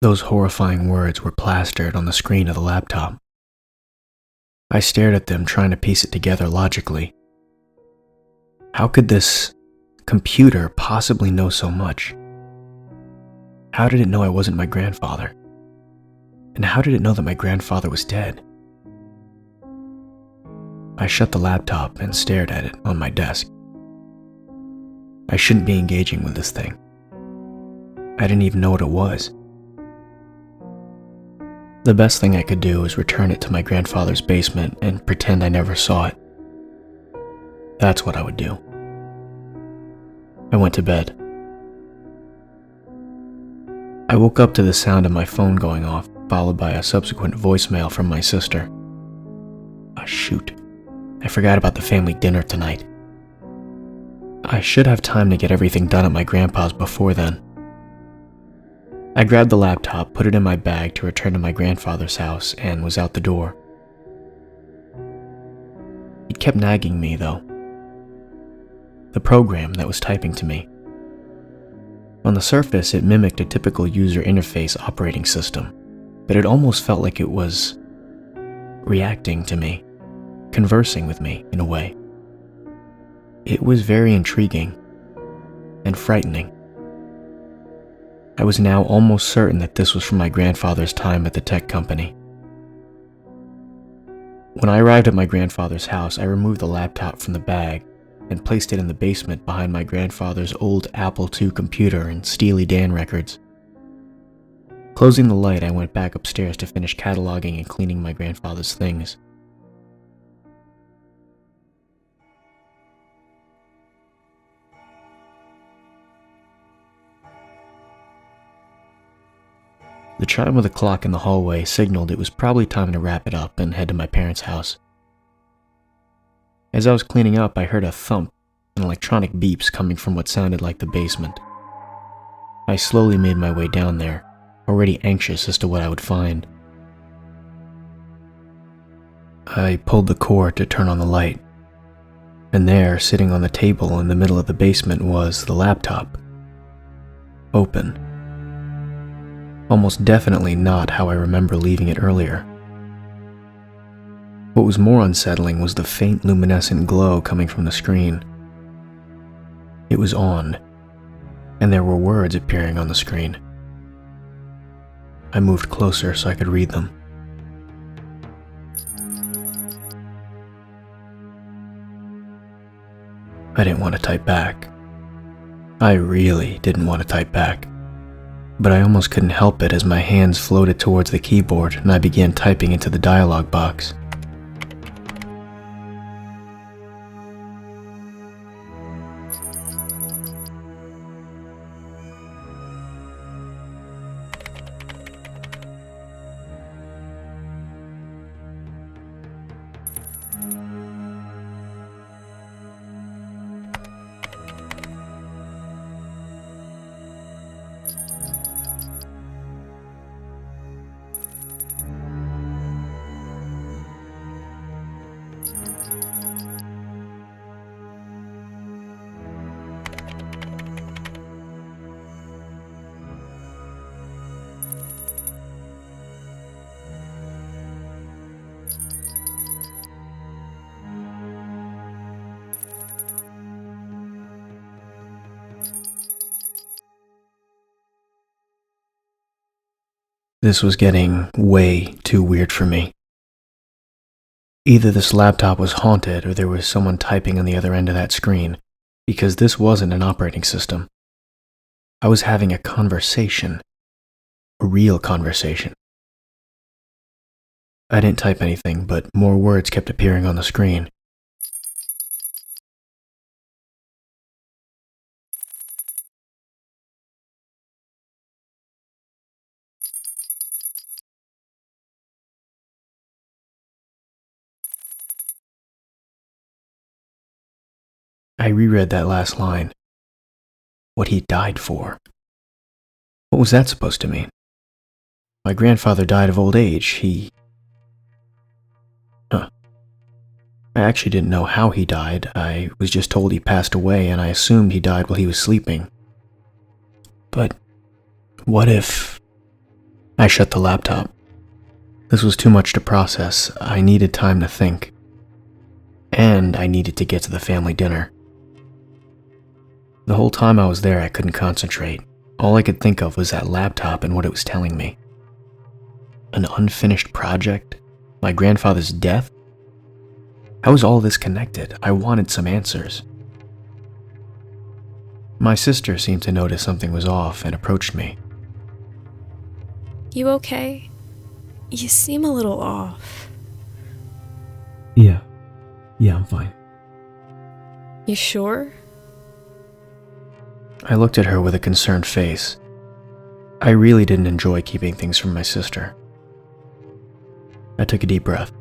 Those horrifying words were plastered on the screen of the laptop. I stared at them, trying to piece it together logically. How could this computer possibly know so much? How did it know I wasn't my grandfather? And how did it know that my grandfather was dead? I shut the laptop and stared at it on my desk. I shouldn't be engaging with this thing. I didn't even know what it was. The best thing I could do was return it to my grandfather's basement and pretend I never saw it. That's what I would do. I went to bed. I woke up to the sound of my phone going off, followed by a subsequent voicemail from my sister. Ah, shoot. I forgot about the family dinner tonight. I should have time to get everything done at my grandpa's before then. I grabbed the laptop, put it in my bag to return to my grandfather's house, and was out the door. It kept nagging me, though. The program that was typing to me. On the surface, it mimicked a typical user interface operating system, but it almost felt like it was reacting to me, conversing with me in a way. It was very intriguing and frightening. I was now almost certain that this was from my grandfather's time at the tech company. When I arrived at my grandfather's house, I removed the laptop from the bag and placed it in the basement behind my grandfather's old Apple II computer and Steely Dan records. Closing the light, I went back upstairs to finish cataloging and cleaning my grandfather's things. The chime of the clock in the hallway signaled it was probably time to wrap it up and head to my parents' house. As I was cleaning up, I heard a thump and electronic beeps coming from what sounded like the basement. I slowly made my way down there, already anxious as to what I would find. I pulled the cord to turn on the light, and there, sitting on the table in the middle of the basement, was the laptop. Open. Almost definitely not how I remember leaving it earlier. What was more unsettling was the faint luminescent glow coming from the screen. It was on, and there were words appearing on the screen. I moved closer so I could read them. I didn't want to type back. I really didn't want to type back. But I almost couldn't help it as my hands floated towards the keyboard and I began typing into the dialog box. This was getting way too weird for me. Either this laptop was haunted or there was someone typing on the other end of that screen, because this wasn't an operating system. I was having a conversation. A real conversation. I didn't type anything, but more words kept appearing on the screen. I reread that last line. What he died for. What was that supposed to mean? My grandfather died of old age. I actually didn't know how he died. I was just told he passed away, and I assumed he died while he was sleeping. But what if... I shut the laptop. This was too much to process. I needed time to think. And I needed to get to the family dinner. The whole time I was there, I couldn't concentrate. All I could think of was that laptop and what it was telling me. An unfinished project? My grandfather's death? How was all this connected? I wanted some answers. My sister seemed to notice something was off and approached me. You okay? You seem a little off. Yeah, I'm fine. You sure? I looked at her with a concerned face. I really didn't enjoy keeping things from my sister. I took a deep breath.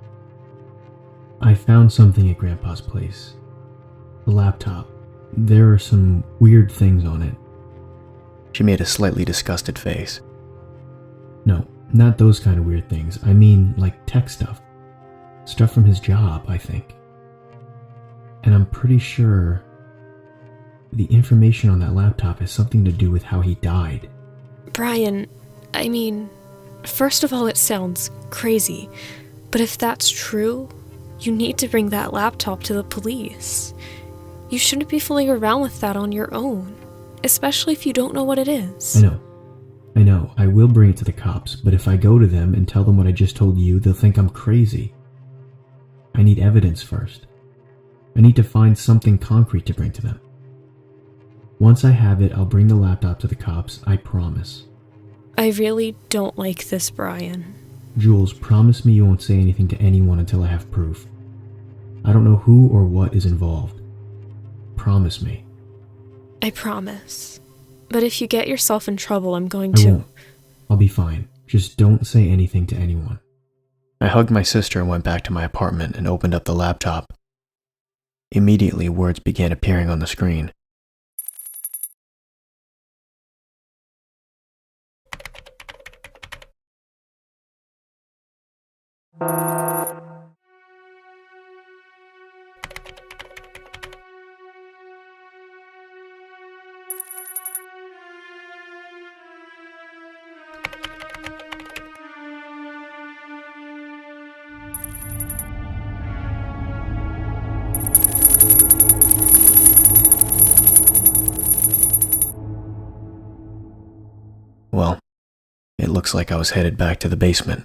I found something at Grandpa's place. The laptop. There are some weird things on it. She made a slightly disgusted face. No, not those kind of weird things. I mean, like tech stuff. Stuff from his job, I think. And I'm pretty sure the information on that laptop has something to do with how he died. Brian, I mean, first of all, it sounds crazy. But if that's true, you need to bring that laptop to the police. You shouldn't be fooling around with that on your own, especially if you don't know what it is. I know. I will bring it to the cops, but if I go to them and tell them what I just told you, they'll think I'm crazy. I need evidence first. I need to find something concrete to bring to them. Once I have it, I'll bring the laptop to the cops, I promise. I really don't like this, Brian. Jules, promise me you won't say anything to anyone until I have proof. I don't know who or what is involved. Promise me. I promise. But if you get yourself in trouble, I'm going I to... won't. I'll be fine. Just don't say anything to anyone. I hugged my sister and went back to my apartment and opened up the laptop. Immediately, words began appearing on the screen. Well, it looks like I was headed back to the basement.